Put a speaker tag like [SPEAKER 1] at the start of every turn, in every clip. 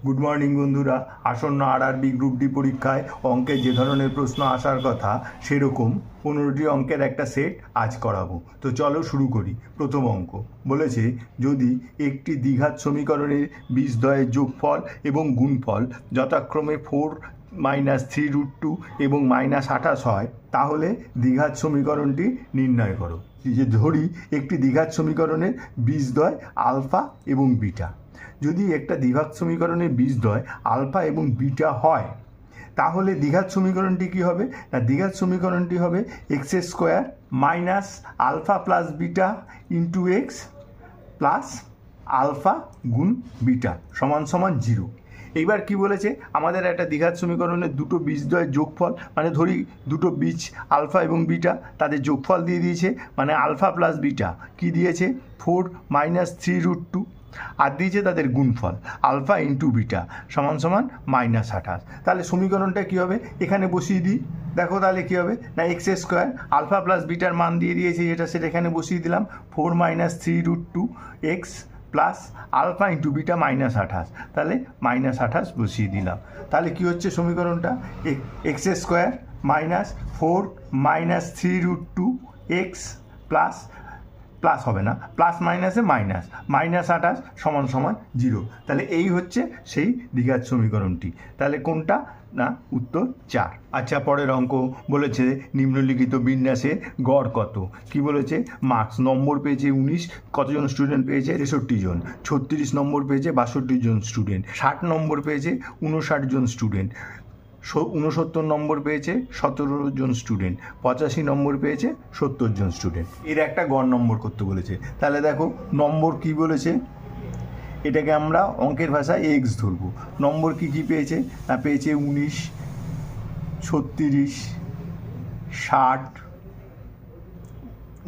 [SPEAKER 1] Good morning বন্ধুরা। আসন্ন RRB group D পরীক্ষায় অঙ্কে যে ধরনের প্রশ্ন আসার কথা সেরকম 15টি অঙ্কের একটা সেট আজ করাবো। তো চলো শুরু করি। প্রথম অঙ্ক বলেছে, যদি একটি দ্বিঘাত সমীকরণের বীজদ্বয়ের যোগফল এবং গুণফল যথাক্রমে 4-3√2 এবং -28 হয়, তাহলে দ্বিঘাত সমীকরণটি নির্ণয় করো। যে ধরি একটি দ্বিঘাত সমীকরণের বীজদ্বয় আলফা এবং বিটা। যদি একটা দ্বিঘাত সমীকরণের বীজদ্বয় আলফা এবং বিটা হয়, তাহলে দ্বিঘাত সমীকরণটি কী হবে? না, দ্বিঘাত সমীকরণটি হবে x² minus alpha plus beta into x plus alpha গুণ বিটা সমান সমান 0। এইবার কি বলেছে, আমাদের একটা দ্বিঘাত সমীকরণের দুটো বীজদ্বয়ের যোগফল, মানে ধরি দুটো বীজ আলফা এবং বিটা, তাদের যোগফল দিয়ে দিয়েছে, মানে আলফা প্লাস বিটা কি দিয়েছে 4-3√2, আর দিয়েছে তাদের গুণফল আলফা ইন্টু বিটা সমান সমান -28। তাহলে সমীকরণটা কী হবে, এখানে বসিয়ে দিই। দেখো তাহলে কী হবে না, x² আলফা প্লাস বিটার মান দিয়ে দিয়েছে যেটা, সেটা এখানে বসিয়ে দিলাম 4-3√2 x plus alpha into beta -28, তাহলে -28 বসিয়ে দিলাম। তাহলে কি হচ্ছে সমীকরণটা, x² minus 4-3√2 x plus plus হবে না, প্লাস মাইনাসে মাইনাস -28 সমান সমান 0। তাহলে এই হচ্ছে সেই দ্বিঘাত সমীকরণটি। তাহলে কোনটা? না, উত্তর 4। আচ্ছা, পরের অঙ্ক বলেছে নিম্নলিখিত বিন্যাসে গড় কত। কি বলেছে, মার্কস নম্বর পেয়েছে 19, কতজন স্টুডেন্ট পেয়েছে 63 জন, 36 নম্বর পেয়েছে 62 জন স্টুডেন্ট, 60 নম্বর পেয়েছে 59 জন স্টুডেন্ট, 69 নম্বর পেয়েছে 17 জন স্টুডেন্ট, 85 নম্বর পেয়েছে 70 জন স্টুডেন্ট। এর একটা গড় নম্বর করতে বলেছে। তাহলে দেখো নম্বর কি বলেছে, এটাকে আমরা অঙ্কের ভাষায় এক্স ধরবো। নম্বর কি কি পেয়েছে না, পেয়েছে 19, 36, 60,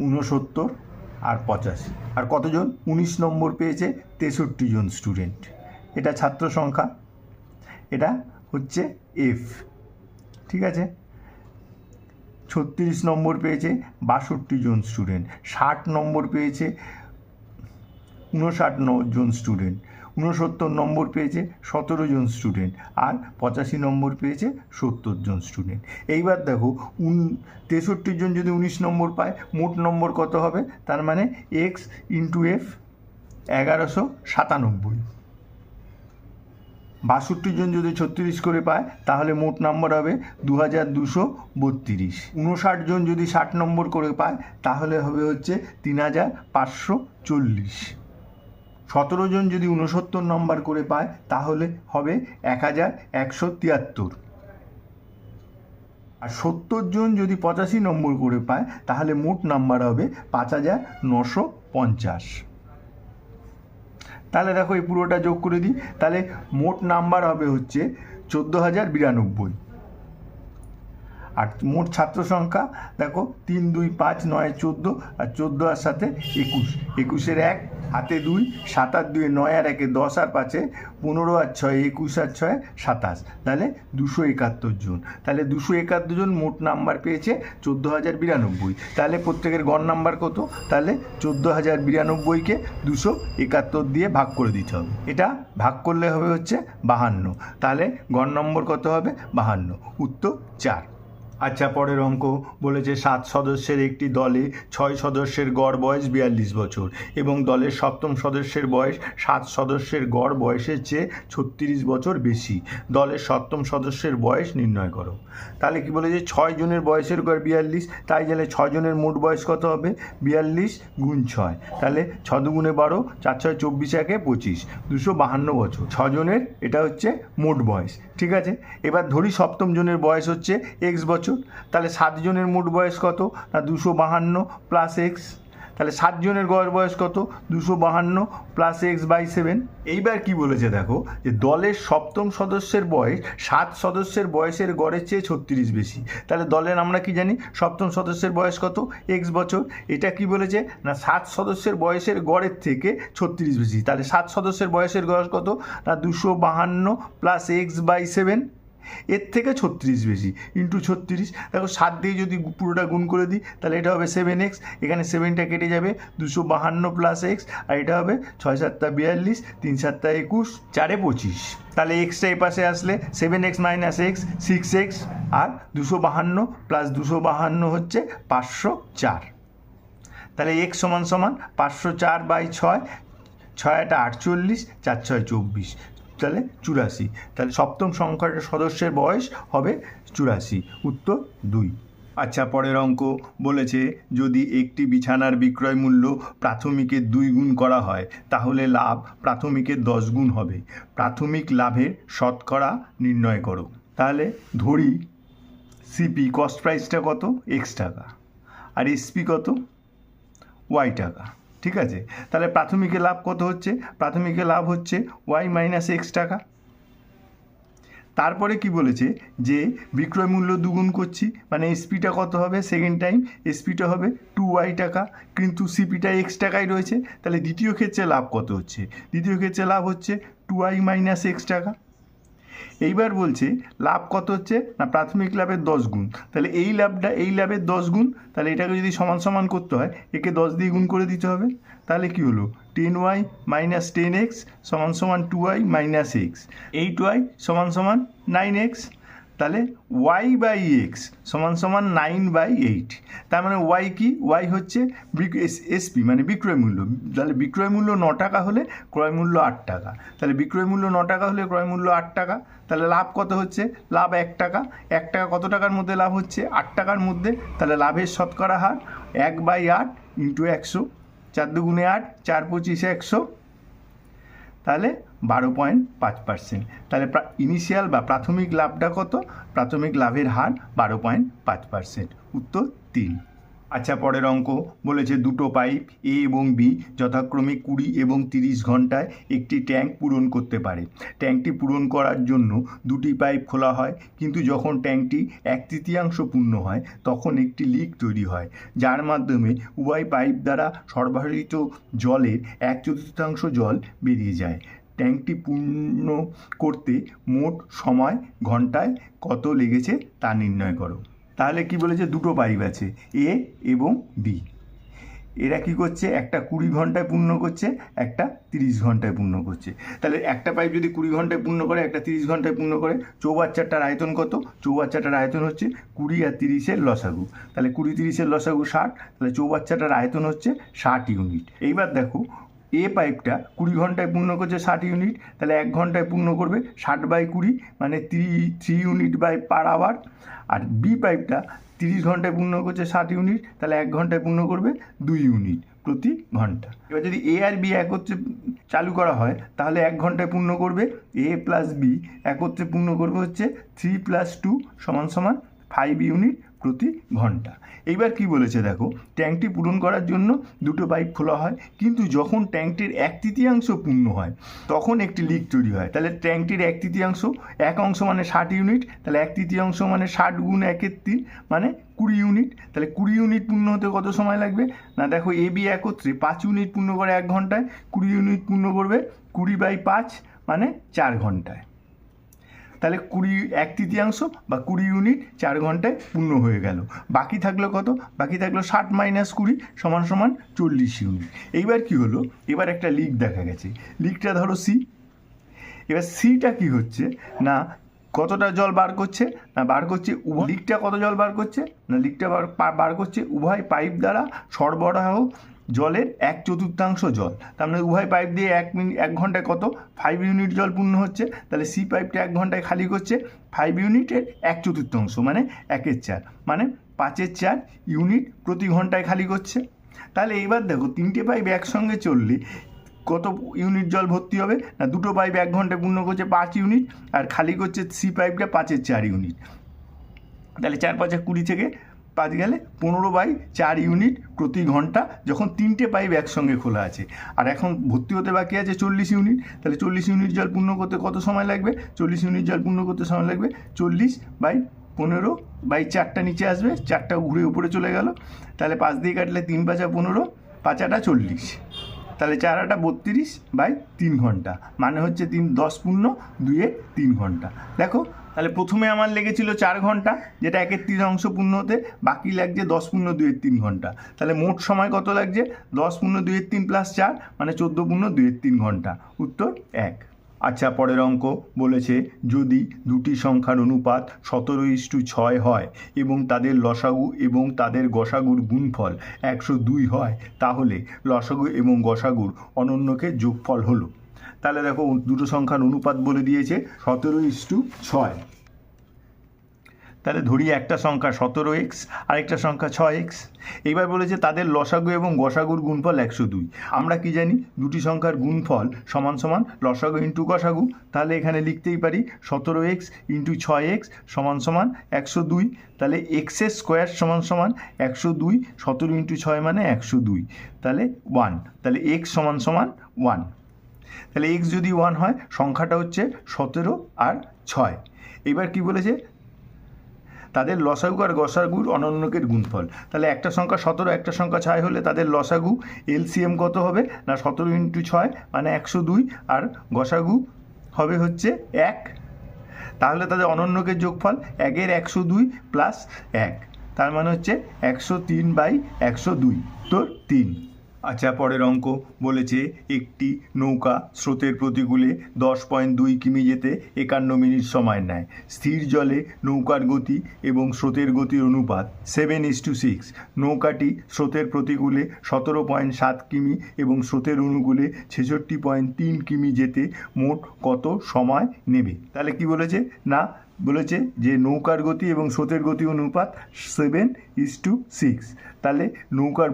[SPEAKER 1] 69 আর 85। আর কতজন? 19 নম্বর পেয়েছে 63 জন স্টুডেন্ট। এটা ছাত্র সংখ্যা, এটা হচ্ছে এফ, ঠিক আছে। 36 নম্বর পেয়েছে 62 জন স্টুডেন্ট, 60 নম্বর পেয়েছে 59 জন স্টুডেন্ট, 69 নম্বর পেয়েছে 17 জন স্টুডেন্ট, আর 85 নম্বর পেয়েছে 70 জন স্টুডেন্ট। এইবার দেখো 63 জন যদি 19 নম্বর পায়, মোট নম্বর কত হবে? তার মানে এক্স ইন্টু এফ 1197। 62 জন যদি 36 করে পায়, তাহলে মোট নাম্বার হবে 2232। 59 জন যদি 60 নম্বর করে পায়, তাহলে হবে হচ্ছে 3540। 17 জন যদি 69 নম্বর করে পায়, তাহলে হবে 1173। আর 70 জন যদি 85 নম্বর করে পায়, তাহলে মোট নাম্বার হবে 5950। তাহলে দেখো এই পুরোটা যোগ করে দিই, তাহলে মোট নাম্বার হবে হচ্ছে 14092। আর মোট ছাত্র সংখ্যা দেখো 3, 2, 5, 9, 14, আর 14 আর সাথে 21, 21-এর 1 হাতে 2, 7 আর 2, 9 আর 1, 10 আর 5, 15 আর 6, 21 আর 6, 27, তাহলে 271 জন। তাহলে 271 জন মোট নাম্বার পেয়েছে 14092। তাহলে প্রত্যেকের গড় নাম্বার কত? তাহলে 14092কে 271 দিয়ে ভাগ করে দিতে হবে। এটা ভাগ করলে হবে হচ্ছে 52। তাহলে গড় নম্বর কত হবে? 52। উত্তর 4। আচ্ছা, পরের অঙ্ক বলেছে 7 সদস্যের একটি দলে 6 সদস্যের গড় বয়স 42 বছর এবং দলের 7ম সদস্যের বয়স 7 সদস্যের গড় বয়সের চেয়ে 36 বছর বেশি। দলের 7ম সদস্যের বয়স নির্ণয় করো। তাহলে কি বলেছে, 6 জনের বয়সের গড় 42, তাই গেলে 6 জনের মোট বয়স কত হবে? 42 গুণ 6, তাহলে 6 দুগুণে 12, 4 6 24, 1 25, 252 বছর 6 জনের, এটা হচ্ছে মোট বয়স, ঠিক আছে। এবার ধরি 7ম জনের বয়স হচ্ছে এক্স বছর, তাহলে 7 জনের মোট বয়স কত না 252 প্লাস এক্স। তাহলে 7 জনের গড় বয়স কত? 252 প্লাস এক্স বাই 7। এইবার কি বলেছে দেখো, যে দলের 7ম সদস্যের বয়স 7 সদস্যের বয়সের গড়ের চেয়ে 36 বেশি। তাহলে দলের আমরা কি জানি, 7ম সদস্যের বয়স কত? এক্স বছর। এটা কি বলেছে না 7 সদস্যের বয়সের গড়ের থেকে 36 বেশি। তাহলে 7 সদস্যের বয়সের গড় কত না 252 প্লাস এক্স বাই 7। এর থেকে 36 বেশি, ইন্টু 36। দেখো 7 দিয়ে যদি পুরোটা গুণ করে দিই তাহলে এটা হবে 7x, এখানে 7টা কেটে যাবে, 252 প্লাস এক্স, আর এটা হবে 6 7 42, 3 7 21, 4 25। তাহলে এক্সটা এই পাশে আসলে 7x মাইনাস এক্স 6x, আর 252 প্লাস 252 হচ্ছে 504। তাহলে x সমান সমান 504 বাই 6, 6 এটা 48, 4 6 24, তাহলে 84। তাহলে সপ্তম সংখ্যাটার সদস্যের বয়স হবে 84, উত্তর 2। আচ্ছা, পরের অঙ্ক বলেছে যদি একটি বিছানার বিক্রয় মূল্য প্রাথমিকের 2 গুণ করা হয় তাহলে লাভ প্রাথমিকের 10 গুণ হবে। প্রাথমিক লাভের শতকরা নির্ণয় করো। তাহলে ধরি সিপি কস্ট প্রাইসটা কত, এক্স টাকা, আর এসপি কত, ওয়াই টাকা। ঠিক আছে, তাহলে প্রাথমিকের লাভ কত হচ্ছে, প্রাথমিকের লাভ হচ্ছে ওয়াই মাইনাস এক্স টাকা। তারপরে কি বলেছে যে বিক্রয় মূল্য দুগুণ করছি, মানে এসপিটা কত হবে, সেকেন্ড টাইম এসপিটা হবে 2y টাকা, কিন্তু সিপিটা এক্স টাকায় রয়েছে। তাহলে দ্বিতীয় ক্ষেত্রে লাভ কত হচ্ছে, দ্বিতীয় ক্ষেত্রে লাভ হচ্ছে 2y মাইনাস এক্স টাকা। এইবার বলছে লাভ কত হচ্ছে না প্রাথমিক লাভের 10 গুণ, তাহলে এই লাভটা এই লাভের 10 গুণ, তাহলে এটাকে যদি সমান সমান করতে হয় একে 10 দিয়ে গুণ করে দিতে হবে। তাহলে কি হলো 10y মাইনাস 10x সমান সমান 2y মাইনাস এক্স, 8y সমান সমান 9x। তাহলে y বাই এক্স সমান সমান 9/8। তার মানে y কি, y হচ্ছে এসপি মানে বিক্রয় মূল্য। তাহলে বিক্রয় মূল্য 9 টাকা হলে ক্রয় মূল্য 8 টাকা, তাহলে বিক্রয় মূল্য 9 টাকা হলে ক্রয় মূল্য 8 টাকা। তাহলে লাভ কত হচ্ছে, লাভ 1 টাকা। 1 টাকা কত টাকার মধ্যে লাভ হচ্ছে, 8 টাকার মধ্যে। তাহলে লাভের শতকরা হার 1/8 ইন্টু 100, 4 দুগুণে 8, 4 25 100, তাহলে 12.5%। তাহলে ইনিশিয়াল বা প্রাথমিক লাভটা কত, প্রাথমিক লাভের হার 12.5%, উত্তর 3। আচ্ছা, পরের অঙ্ক বলেছে দুটো পাইপ এ এবং বি যথাক্রমে 20 এবং 30 ঘন্টায় একটি ট্যাঙ্ক পূরণ করতে পারে। ট্যাঙ্কটি পূরণ করার জন্য দুটি পাইপ খোলা হয়, কিন্তু যখন ট্যাঙ্কটি 1/3 পূর্ণ হয় তখন একটি লিক তৈরি হয়, যার মাধ্যমে উভয় পাইপ দ্বারা সরবরাহিত জলের 1/4 জল বেরিয়ে যায়। ট্যাঙ্কটি পূর্ণ করতে মোট সময় ঘন্টায় কত লেগেছে তা নির্ণয় করো। তাহলে কি বলেছে, দুটো পাইপ আছে এ এবং বি, এরা কি করছে, একটা 20 ঘন্টায় পূর্ণ করছে, একটা 30 ঘন্টায় পূর্ণ করছে। তাহলে একটা পাইপ যদি 20 ঘন্টায় পূর্ণ করে, একটা 30 ঘন্টায় পূর্ণ করে, চৌবাচ্চাটার আয়তন কত, চৌবাচ্চাটার আয়তন হচ্ছে 20 আর 30-এর লসাগু। তাহলে 20 30-এর লসাগু 60, তাহলে চৌবাচ্চাটার আয়তন হচ্ছে 60 ইউনিট। এইবার দেখো এ পাইপটা 20 ঘন্টায় পূর্ণ করছে 60 ইউনিট, তাহলে 1 ঘন্টায় পূর্ণ করবে 60/20 মানে 3 ইউনিট বাই পার আওয়ার। আর বি পাইপটা 30 ঘন্টায় পূর্ণ করছে 60 ইউনিট, তাহলে 1 ঘন্টায় পূর্ণ করবে 2 ইউনিট প্রতি ঘন্টা। এবার যদি এ আর বি একত্রে চালু করা হয় তাহলে 1 ঘন্টায় পূর্ণ করবে এ প্লাস বি, একত্রে পূর্ণ করবে হচ্ছে 3 + 2 = 5 ইউনিট প্রতি ঘন্টা। এইবার কি বলেছে দেখো, ট্যাঙ্কটি পূরণ করার জন্য দুটো পাইপ খোলা হয়, কিন্তু যখন ট্যাঙ্কটির 1/3 পূর্ণ হয় তখন একটি লিক তৈরি হয়। তাহলে ট্যাঙ্কটির 1/3, এক অংশ মানে 60 ইউনিট, তাহলে 1/3 মানে 60 গুণ 1/3 মানে 20 ইউনিট। তাহলে 20 ইউনিট পূর্ণ হতে কত সময় লাগবে না, দেখো এ বি একত্রে 5 ইউনিট পূর্ণ করে 1 ঘন্টায়, 20 ইউনিট পূর্ণ করবে 20/5 মানে 4 ঘন্টায়। তাহলে 1/3 বা 20 ইউনিট 4 ঘন্টায় পূর্ণ হয়ে গেল। বাকি থাকলো কত, বাকি থাকলো 60 - 20 = 40 ইউনিট। এইবার কি হলো, এবার একটা লিক দেখা গেছে, লিকটা ধরো সি। এবার সিটা কি হচ্ছে না কতটা জল বার করছে না বার করছে লিকটা কত জল বার করছে না লিকটা বার করছে উভয় পাইপ দ্বারা সরবরাহ জলের 1/4 জল। তার মানে উভয় পাইপ দিয়ে 1 ঘন্টায় কত 5 ইউনিট জল পূর্ণ হচ্ছে। তাহলে সি পাইপটা 1 ঘন্টায় খালি করছে 5 ইউনিটের 1/4 মানে 1/4 মানে 5/4 ইউনিট প্রতি ঘন্টায় খালি করছে। তাহলে এইবার দেখো তিনটে পাইপ একসঙ্গে চললে কত ইউনিট জল ভর্তি হবে না, দুটো পাইপ 1 ঘন্টায় পূর্ণ করছে 5 ইউনিট আর খালি করছে সি পাইপটা 5/4 ইউনিট। তাহলে 4 × 5 = 20 থেকে 5 গেলে 15/4 ইউনিট প্রতি ঘন্টা যখন তিনটে পাইপ একসঙ্গে খোলা আছে। আর এখন ভর্তি হতে বাকি আছে 40 ইউনিট। তাহলে 40 ইউনিট জল পূর্ণ করতে কত সময় লাগবে, 40 ইউনিট জল পূর্ণ করতে সময় লাগবে 40/15/4টা নিচে আসবে, 4টা ঘুরে উপরে চলে গেল। তাহলে 5 দিয়ে কাটলে 3 × 5 = 15, 5 × 8 = 40, তাহলে 4 × 8 = 32/3 ঘন্টা, মানে হচ্ছে 10 × 2 = 3 ঘন্টা। দেখো তাহলে প্রথমে আমার লেগেছিল 4 ঘন্টা, যেটা 1/3 পূর্ণ হতে, বাকি লাগছে 10 পূর্ণ 2/3 ঘন্টা। তাহলে মোট সময় কত লাগছে? 10 পূর্ণ 2/3 প্লাস 4 মানে 14 পূর্ণ 2/3 ঘন্টা। উত্তর 1। আচ্ছা, পরের অঙ্ক বলেছে যদি দুটি সংখ্যার অনুপাত 17:6 হয় এবং তাদের লসাগু এবং তাদের গসাগুর গুণফল 102 হয়, তাহলে লসাগু এবং গসাগুর অনন্যকে যোগফল হলো। তাহলে দেখো দুটো সংখ্যার অনুপাত বলে দিয়েছে 17:6। তাহলে ধরি একটা সংখ্যা 17x আরেকটা সংখ্যা 6x। এইবার বলেছে তাদের লসাগু এবং গসাগুর গুণফল 102। আমরা কি জানি? দুটি সংখ্যার গুণফল সমান সমান লসাগু ইন্টু গসাগু। তাহলে এখানে লিখতেই পারি 17x ইন্টু 6x সমান সমান 102। তাহলে এক্সের স্কোয়ার সমান সমান 102, 17 ইন্টু 6 মানে 102, তাহলে 1। তাহলে এক্স সমান সমান 1। তাহলে এক্স যদি 1 হয়, সংখ্যাটা হচ্ছে 17 আর 6। এবার কি বলেছে? তাদের লসাগু আর গসাগুর অনন্যকের গুণফল। তাহলে একটা সংখ্যা 17 একটা সংখ্যা 6 হলে তাদের লসাগু এলসিএম কত হবে না 17 ইন্টু 6 মানে 102, আর গসাগু হবে হচ্ছে 1। তাহলে তাদের অনন্যকের যোগফল 1-এর 102 প্লাস 1, তার মানে হচ্ছে 103/102। তো 3। আচ্ছা, পরের অঙ্ক বলেছে একটি নৌকা স্রোতের প্রতিকূলে 10.2 কিমি যেতে 51 মিনিট সময় নেয়। স্থির জলে নৌকার গতি এবং স্রোতের গতির অনুপাত 7:6। নৌকাটি স্রোতের প্রতিকূলে 17.7 কিমি এবং স্রোতের অনুকূলে 66.3 কিমি যেতে মোট কত সময় নেবে? তাহলে কি বলেছে? না, বলেছে যে নৌকার গতি এবং স্রোতের গতি অনুপাত 7:6। তাহলে নৌকার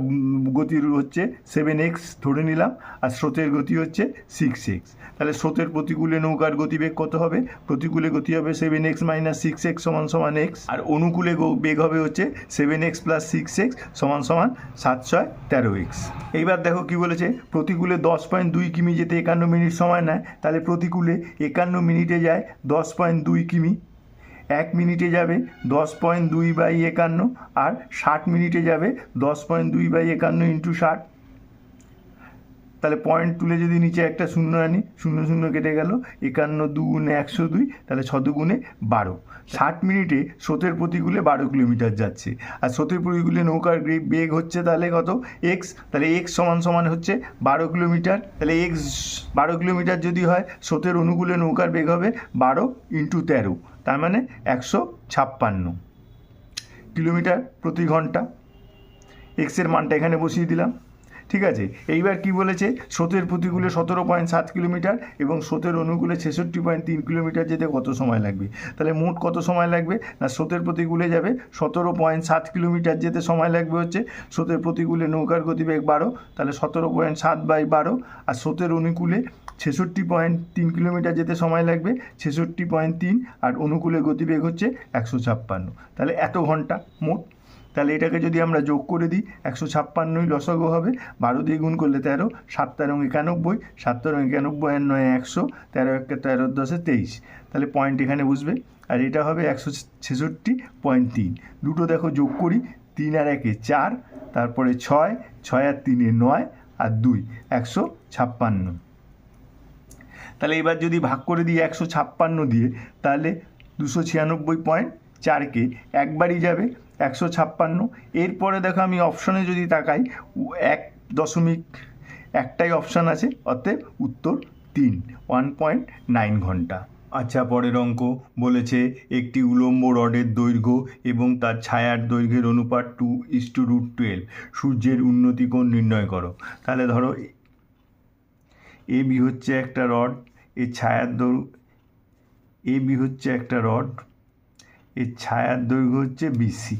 [SPEAKER 1] গতি হচ্ছে 7x ধরে নিলাম, আর স্রোতের গতি হচ্ছে 6x। তাহলে স্রোতের প্রতিকূলে নৌকার গতিবেগ কত হবে? প্রতিকূলে গতি হবে 7x - 6x = x, আর অনুকূলে বেগ হবে হচ্ছে 7x + 6x = 7×6 = 13x। এইবার দেখো কি বলেছে? প্রতিকূলে 10.2 কিমি যেতে 51 মিনিট সময় নেয়। তাহলে প্রতিকূলে 51 মিনিটে যায় 10.2 কিমি, 1 মিনিটে যাবে 10.2/51, আর 60 মিনিটে যাবে 10.2/51 ইন্টু 60। তাহলে পয়েন্ট তুলে যদি নিচে একটা শূন্য আনি, 0 0 কেটে গেল, 51 2 × 102, তাহলে 6 2 × 12। 60 মিনিটে স্রোতের প্রতিকূলে 12 কিলোমিটার যাচ্ছে, আর স্রোতের প্রতিকূলে নৌকার বেগ হচ্ছে তাহলে কত? এক্স। তাহলে এক্স সমান হচ্ছে 12 কিলোমিটার। তাহলে এক্স 12 কিলোমিটার যদি হয়, স্রোতের অনুকূলে নৌকার বেগ হবে 12 × 13, তার মানে 156 কিলোমিটার প্রতি ঘন্টা। এক্সের মানটা এখানে বসিয়ে দিলাম। ঠিক আছে, এইবার কি বলেছে? স্রোতের প্রতিকূলে 17.7 কিলোমিটার এবং স্রোতের অনুকূলে 66.3 কিলোমিটার যেতে কত সময় লাগবে? তাহলে মোট কত সময় লাগবে? না, স্রোতের প্রতিকূলে যাবে 17.7 কিলোমিটার যেতে সময় লাগবে হচ্ছে, স্রোতের প্রতিকূলে নৌকার গতিবেগ 12, তাহলে 17.7/12, আর স্রোতের অনুকূলে 66.3 কিলোমিটার যেতে সময় লাগবে 66.3, আর অনুকূলে গতিবেগ হচ্ছে 156, তাহলে এত ঘন্টা মোট। তাহলে এটাকে যদি আমরা যোগ করে দিই, 156ই লসাগু হবে, 12 দিয়ে গুণ করলে 13, 7 13 91, 7 13 91 আর 9 100, 13 1 13 10 23। তাহলে পয়েন্ট এখানে বুঝবে, আর এটা হবে 166.3। দুটো দেখো যোগ করি, 3 আর 1 4, তারপরে 6, 6 আর 3 9, আর 2 156। তাহলে এবার যদি ভাগ করে দিই 156 দিয়ে, তাহলে 296.4কে একবারই যাবে 156। এরপরে দেখো আমি অপশনে যদি তাকাই, 1.1টাই অপশান আছে, অতএব উত্তর 3, 1.9 ঘন্টা। আচ্ছা, পরের অঙ্ক বলেছে একটি উলম্ব রডের দৈর্ঘ্য এবং তার ছায়ার দৈর্ঘ্যের অনুপাত 2:√12। সূর্যের উন্নতি কোণ নির্ণয় করো। তাহলে ধরো এবি হচ্ছে একটা রড, এর ছায়ার এবি হচ্ছে একটা রড, এর ছায়ার দৈর্ঘ্য হচ্ছে বিসি।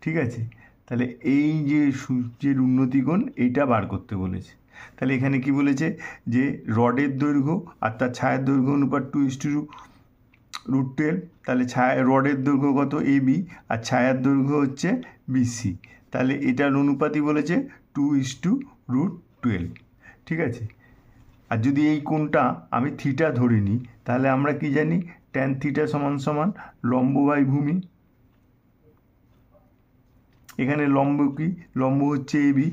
[SPEAKER 1] ঠিক আছে, তাহলে এই যে সূর্যের উন্নতি কোণ, এইটা বার করতে বলেছে। তাহলে এখানে কি বলেছে? যে রডের দৈর্ঘ্য আর তার ছায়ার দৈর্ঘ্য অনুপাত 2:√12। তাহলে রডের দৈর্ঘ্য কত? এবি, আর ছায়ার দৈর্ঘ্য হচ্ছে বিসি। তাহলে এটার অনুপাতই বলেছে 2:√12। ঠিক আছে, আর যদি এই কোণটা আমি থিটা ধরে নিই, তাহলে আমরা কি জানি? tan থিটা সমান লম্ব বাই ভূমি। এখানে লম্ব কি? লম্ব হচ্ছে এবি,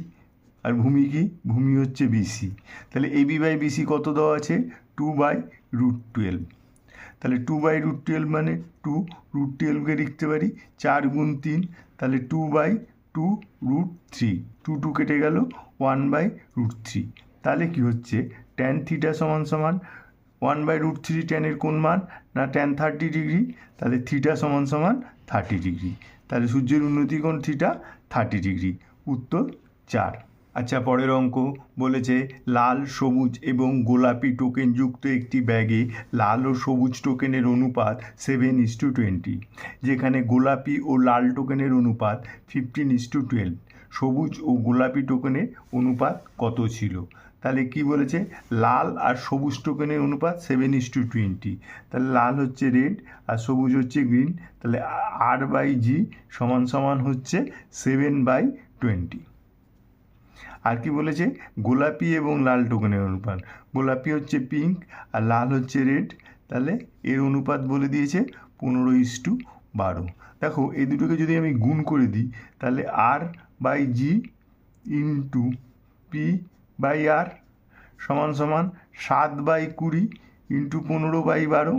[SPEAKER 1] আর ভূমি কি? ভূমি হচ্ছে বিসি। তাহলে এবি বাই বিসি কত দেওয়া আছে? 2/√12। তাহলে 2/√12 মানে 2√12কে লিখতে পারি 4 গুণ 3, তাহলে 2/2√3, 2 কেটে গেল 1/√3। তাহলে কি হচ্ছে tan থিটা সমান সমান 1/√3 ট্যানের কোন মান না tan 30 ডিগ্রি, তাহলে থিটা সমান সমান 30 ডিগ্রি। তাহলে সূর্যের উন্নতি কোণ থিটা 30 ডিগ্রি, উত্তর 4। আচ্ছা, পরের অঙ্ক বলেছে লাল, সবুজ এবং গোলাপি টোকেন যুক্ত একটি ব্যাগে লাল ও সবুজ টোকেনের অনুপাত 7:20, যেখানে গোলাপি ও লাল টোকেনের অনুপাত 15:12, সবুজ ও গোলাপি টোকেনের অনুপাত কত ছিল? তাহলে কি বলেছে লাল আর সবুজ টোকেনের অনুপাত 7:20, তাহলে লাল হচ্ছে রেড আর সবুজ হচ্ছে গ্রিন, তাহলে R/G সমান সমান হচ্ছে 7/20। আর কি বলেছে গোলাপি এবং লাল টোকেনের অনুপাত, গোলাপি হচ্ছে পিঙ্ক আর লাল হচ্ছে রেড, তাহলে এর অনুপাত বলে দিয়েছে 15:12। দেখো এই দুটোকে যদি আমি গুণ করে দিই তাহলে R/G ইন্টু P/R সমান সমান 7/20 ইন্টু 15/12,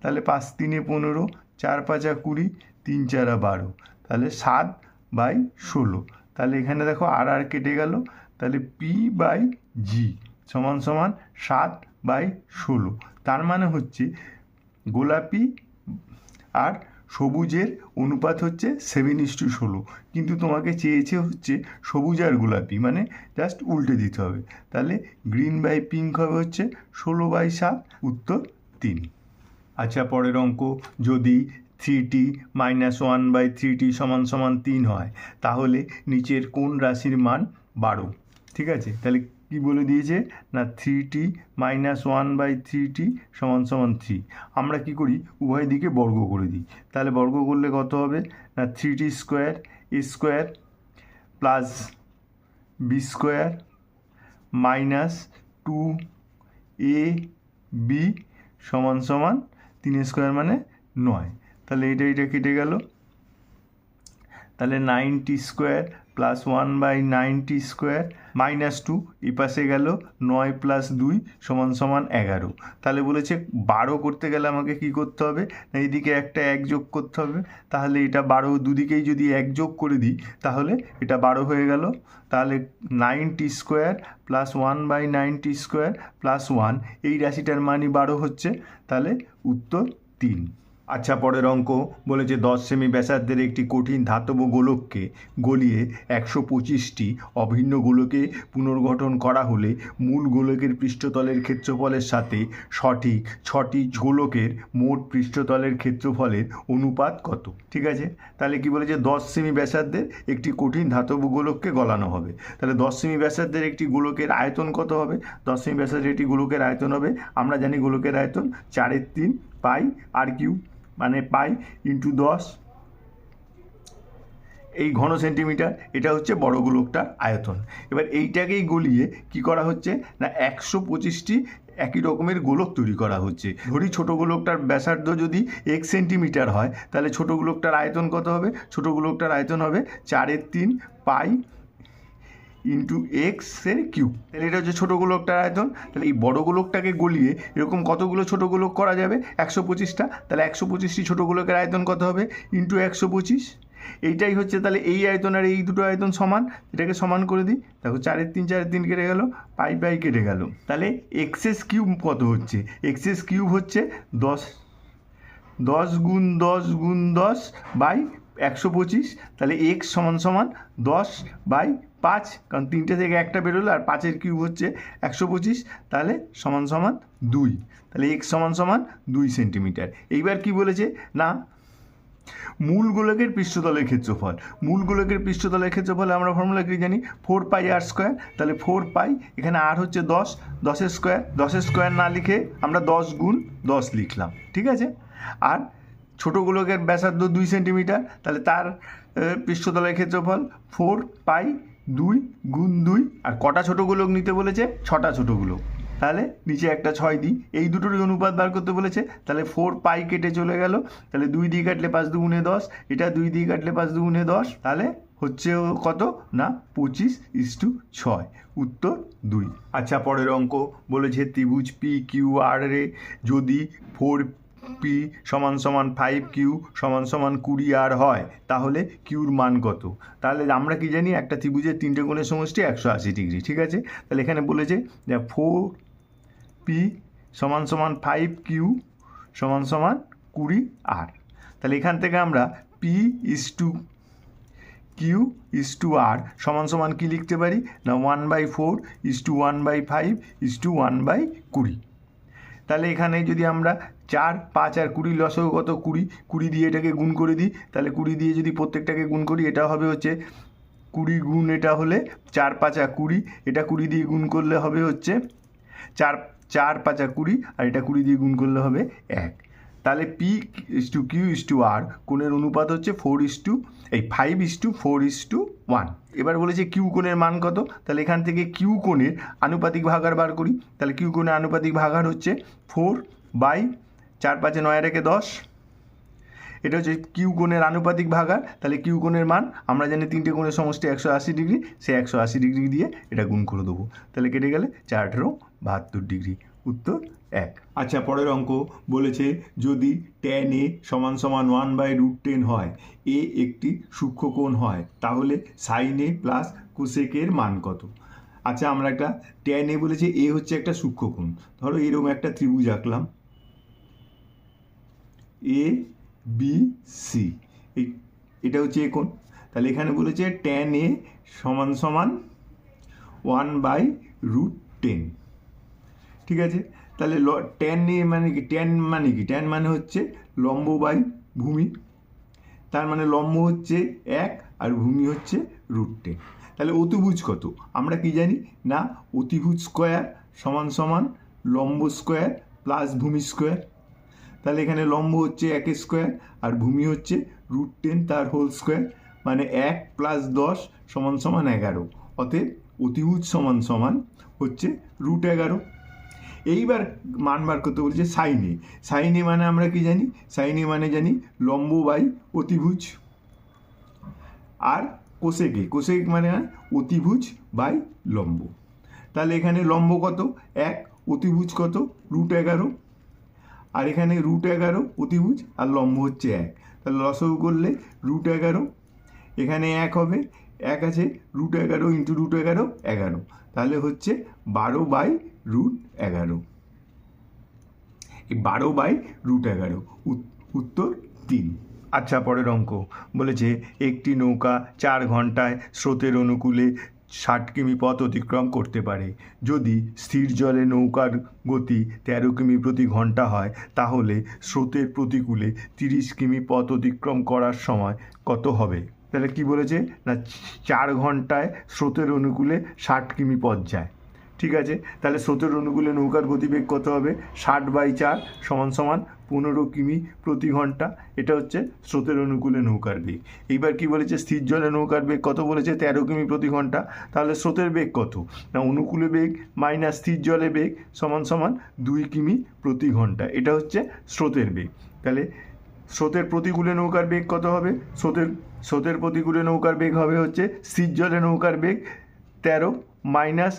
[SPEAKER 1] তাহলে 5 3 15, 4 5 20, 3 4 12, তাহলে 7/16। তাহলে এখানে দেখো আর কেটে গেল, তাহলে P/G সমান সমান 7/16। তার মানে হচ্ছে গোলাপি আর সবুজের অনুপাত হচ্ছে 7:16, কিন্তু তোমাকে চেয়েছে হচ্ছে সবুজ আর গোলাপি, মানে জাস্ট উল্টে দিতে হবে। তাহলে গ্রিন বাই পিঙ্ক হবে হচ্ছে 16/7, উত্তর 3। আচ্ছা, পরের অঙ্ক যদি 3t - 1/3t সমান সমান 3 হয়, তাহলে নিচের কোন রাশির মান 12? ঠিক আছে, তাহলে কি বলে দিয়েছে না 3t - 1/3t সমান সমান 3। আমরা কি করি উভয় দিকে বর্গ করে দিই, তাহলে বর্গ করলে কত হবে না 3t square a square plus b square minus 2ab সমান সমান 3 স্কোয়ার মানে 9। তাহলে এটা কেটে গেল, তাহলে 9t square plus 1/9t square minus 2 এই পাশে গেল 9 প্লাস 2 সমান সমান 11। তাহলে বলেছে 12 করতে গেলে আমাকে কি করতে হবে না এইদিকে একটা 1 যোগ করতে হবে, তাহলে এটা 12 দুদিকেই যদি 1 যোগ করে দিই তাহলে এটা 12 হয়ে গেল। তাহলে 9t square plus 1/9t square plus 1 এই রাশিটার মানই 12 হচ্ছে, তাহলে উত্তর 3। আচ্ছা, পরের অঙ্ক বলেছে 10 সেমি ব্যাসার্ধের একটি কঠিন ধাতব গোলককে গলিয়ে 125টি অভিন্ন গোলকে পুনর্গঠন করা হলে মূল গোলকের পৃষ্ঠতলের ক্ষেত্রফলের সাথে সঠিক 6টি গোলকের মোট পৃষ্ঠতলের ক্ষেত্রফলের অনুপাত কত? ঠিক আছে, তাহলে কি বলেছে 10 সেমি ব্যাসার্ধের একটি কঠিন ধাতব গোলককে গলানো হবে, তাহলে 10 সেমি ব্যাসার্ধের একটি গোলকের আয়তন কত হবে? 10 সেমি ব্যাসার্ধের একটি গোলকের আয়তন হবে, আমরা জানি গোলকের আয়তন 4/3 পাই r3, মানে পাই ইন্টু 10 এই ঘন সেন্টিমিটার, এটা হচ্ছে বড় গোলকটার আয়তন। এবার এইটাকেই গলিয়ে কি করা হচ্ছে না 125টি একই রকমের গোলক তৈরি করা হচ্ছে। ধরি ছোটো গোলকটার ব্যাসার্ধ যদি 1 সেন্টিমিটার হয়, তাহলে ছোটো গোলকটার আয়তন কত হবে? ছোটো গোলকটার আয়তন হবে 4/3 পাই ইন্টু এক্সের কিউব। তাহলে এটা হচ্ছে ছোটো গোলকটার আয়তন। তাহলে এই বড় গোলকটাকে গলিয়ে এরকম কতগুলো ছোটো গোলক করা যাবে? 125টা। তাহলে 125টি ছোটো গোলকের আয়তন কত হবে? ইন্টু 125। এইটাই হচ্ছে তাহলে এই আয়তন আর এই দুটো আয়তন সমান, এটাকে সমান করে দিই। দেখো 4/3 কেটে গেল, পাই কেটে গেল। তাহলে এক্সএস কিউব কত হচ্ছে? এক্সএস কিউব হচ্ছে 10 গুণ 10 গুণ 10 বাই 125। তাহলে এক্স সমান সমান 10/5, কারণ 3টে থেকে একটা বেরোলো আর 5-এর কিউব হচ্ছে 125, তাহলে সমান সমান 2। তাহলে এক্স সমান সমান 2 সেন্টিমিটার। এইবার কি বলেছে না মূল গোলকের পৃষ্ঠতলের ক্ষেত্রফল। মূল গোলকের পৃষ্ঠতলের ক্ষেত্রফলে আমরা ফর্মুলা কি জানি? 4πr²। তাহলে 4π, এখানে আর হচ্ছে 10, 10-এর স্কোয়ার, 10-এর স্কোয়ার না লিখে আমরা 10 গুণ 10 লিখলাম, ঠিক আছে। আর ছোটো গোলকের ব্যাসার্ধ 2 সেন্টিমিটার, তাহলে তার পৃষ্ঠতলের ক্ষেত্রফল 4π2 গুণ 2। আর কটা ছোটো গোলক নিতে বলেছে? 6টা ছোটো গোলক। তাহলে নিচে একটা 6 দিই, এই দুটোরই অনুপাত বার করতে বলেছে। তাহলে 4π কেটে চলে গেল, তাহলে 2 দিয়ে কাটলে 5 2 গুণে 10, এটা 2 দিয়ে কাটলে 5 2 গুণে 10, তাহলে হচ্ছে কত না 25:6, উত্তর 2। আচ্ছা, পরের অঙ্ক বলেছে ত্রিভুজ পি কিউ আর রে যদি 4p = 5q = 20r হয় তাহলে কিউর মান কত? তাহলে আমরা কি জানি, একটা ত্রিভুজের তিনটে কোণের সমষ্টি 180 ডিগ্রি, ঠিক আছে? তাহলে এখানে বলেছে যে 4p = 5q = 20r। তাহলে এখান থেকে আমরা p/q/r সমান কি লিখতে পারি না 1/4:1/5:1/20। তাহলে এখানে যদি আমরা 4, 5 আর 20 লসাগু কত 20 দিয়ে এটাকে গুণ করে দিই, তাহলে 20 দিয়ে যদি প্রত্যেকটাকে গুণ করি এটা হবে হচ্ছে 20 গুণ এটা হলে 4, 5 আর 20, এটা 20 দিয়ে গুণ করলে হবে হচ্ছে 4, 5 আর 20, আর এটা 20 দিয়ে গুণ করলে হবে 1। তাহলে p/q/r কোণের অনুপাত হচ্ছে 5:4:1। এবার বলেছে কিউ কোণের মান কত? তাহলে এখান থেকে কিউ কোণের আনুপাতিক ভাগার বার করি। তাহলে কিউ কোণের আনুপাতিক ভাগার হচ্ছে 4/4 5 9 রেখে 10। এটা হচ্ছে কিউ কোণের আনুপাতিক ভাগার। তাহলে কিউ কোণের মান আমরা জানি তিনটে কোণের সমষ্টি 180 ডিগ্রি, সেই 180 ডিগ্রি দিয়ে এটা গুণ করে দেবো। তাহলে কেটে গেলে 4 18 72 ডিগ্রি, উত্তর 1। আচ্ছা, পরের অঙ্ক বলেছে যদি tan a = 1/√10 হয়, এ একটি সূক্ষ্মকোণ হয়, তাহলে sin a প্লাস cosec এর মান কত? আচ্ছা, আমরা একটা tan a বলেছে, এ হচ্ছে একটা সূক্ষ্মকোণ। ধরো এরকম একটা ত্রিভুজ আঁকলাম এ বি সি, এটা হচ্ছে এ কোণ। তাহলে এখানে বলেছে tan a = 1/√10, ঠিক আছে? তাহলে tan a মানে কি? tan মানে হচ্ছে লম্ব বাই ভূমি। তার মানে লম্ব হচ্ছে 1 আর ভূমি হচ্ছে √10। তাহলে অতিভুজ কত? আমরা কি জানি না অতিভুজ স্কোয়ার = লম্ব স্কোয়ার প্লাস ভূমি স্কোয়ার। তাহলে এখানে লম্ব হচ্ছে 1 স্কোয়ার আর ভূমি হচ্ছে √10 তার হোল স্কোয়ার, মানে 1 + 10 = 11। অতএব অতিভুজ সমান হচ্ছে √11। এইবার মান বার করতে বলছে সাইন এ। সাইন এ মানে আমরা কি জানি? সাইন এ মানে জানি লম্ব বাই অতিভুজ। আর কোসেক মানে অতিভুজ বাই লম্ব। তাহলে এখানে লম্ব কত 1, অতিভুজ কত √11, আর এখানে √11 অতিভুজ আর লম্ব হচ্ছে 1। তাহলে লসাগু করলে √11, এখানে 1 হবে, 1 আছে, √11 × √11 11, তাহলে হচ্ছে 12/√11। এই 12/√11, উত্তর 3। আচ্ছা, পরের অঙ্ক বলেছে একটি নৌকা 4 ঘন্টায় স্রোতের অনুকূলে 60 কিমি পথ অতিক্রম করতে পারে। যদি স্থির জলে নৌকার গতি 13 কিমি প্রতি ঘন্টা হয় তাহলে স্রোতের প্রতিকূলে 30 কিমি পথ অতিক্রম করার সময় কত হবে? তাহলে কি বলেছে না 4 ঘন্টায় স্রোতের অনুকূলে 60 কিমি পথ যায়, ঠিক আছে? তাহলে স্রোতের অনুকূলে নৌকার গতিবেগ কত হবে? 60/4 = 15 কিমি প্রতি ঘন্টা। এটা হচ্ছে স্রোতের অনুকূলে নৌকার বেগ। এইবার কি বলেছে স্থির জলে নৌকার বেগ কত বলেছে? 13 কিমি প্রতি ঘন্টা। তাহলে স্রোতের বেগ কত না অনুকূলে বেগ মাইনাস স্থির জলে বেগ = 2 কিমি প্রতি ঘন্টা। এটা হচ্ছে স্রোতের বেগ। তাহলে স্রোতের প্রতিকূলে নৌকার বেগ কত হবে? স্রোতের প্রতিকূলে নৌকার বেগ হবে হচ্ছে স্থির জলে নৌকার বেগ 13 মাইনাস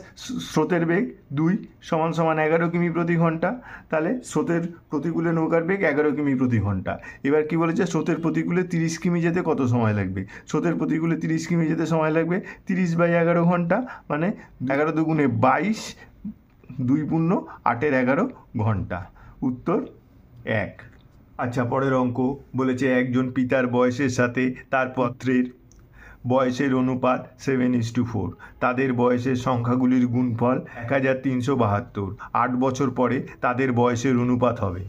[SPEAKER 1] স্রোতের বেগ 2 = 11 কিমি প্রতি ঘন্টা। তাহলে স্রোতের প্রতিকূলে নৌকার বেগ 11 কিমি প্রতি ঘন্টা। এবার কি বলেছে স্রোতের প্রতিকূলে 30 কিমি যেতে কত সময় লাগবে? স্রোতের প্রতিকূলে 30 কিমি যেতে সময় লাগবে 30/11 ঘন্টা, মানে 11 দুগুণে 22, 2 × 8 = 11 ঘন্টা, উত্তর 1। আচ্ছা, পরের অঙ্ক বলেছে একজন পিতার বয়সের সাথে তার পুত্রের বয়সের অনুপাত 7:4। তাদের বয়সের সংখ্যাগুলির গুণফল 1372। 8 বছর পরে তাদের বয়সের অনুপাত হবে।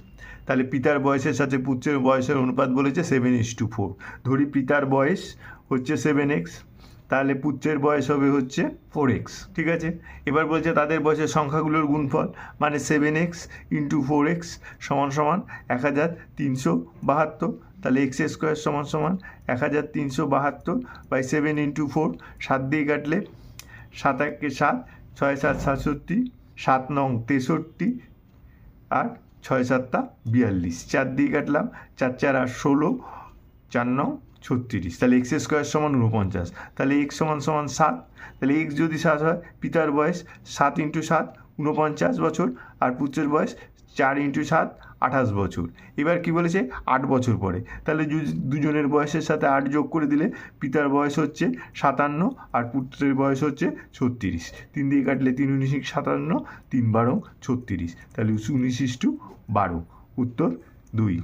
[SPEAKER 1] তাহলে পিতার বয়সের সাথে পুত্রের বয়সের অনুপাত বলেছে 7:4। ধরি পিতার বয়স হচ্ছে 7x, তাহলে পুত্রের বয়স হবে হচ্ছে 4x, ঠিক আছে? এবার বলছে তাদের বয়সের সংখ্যাগুলোর গুণফল, মানে 7x × 4x = 1372। তাহলে x² = 1372/7 × 4, 7 দিয়ে কাটলে 7 × 1 = 7, 6 × 7 = 67, 7 9 63, আর 6 7 42। 4 দিয়ে কাটলাম 4 4 = 16, 4 9 36, তাহলে এক্স স্কোয়ার সমান 49, তাহলে এক্স সমান সমান 7, তাহলে এক্স যদি 7 হয়, পিতার বয়স 7 × 7 49 বছর, আর পুত্রের বয়স 4 × 7 28 বছর। এবার কি বলেছে 8 বছর পরে, তাহলে দুজনের বয়সের সাথে 8 যোগ করে দিলে পিতার বয়স হচ্ছে 57 আর পুত্রের বয়স হচ্ছে 36, 3 দিয়ে কাটলে 3 × 19 = 57, 3 × 12 = 36, তাহলে 19:12, উত্তর 2।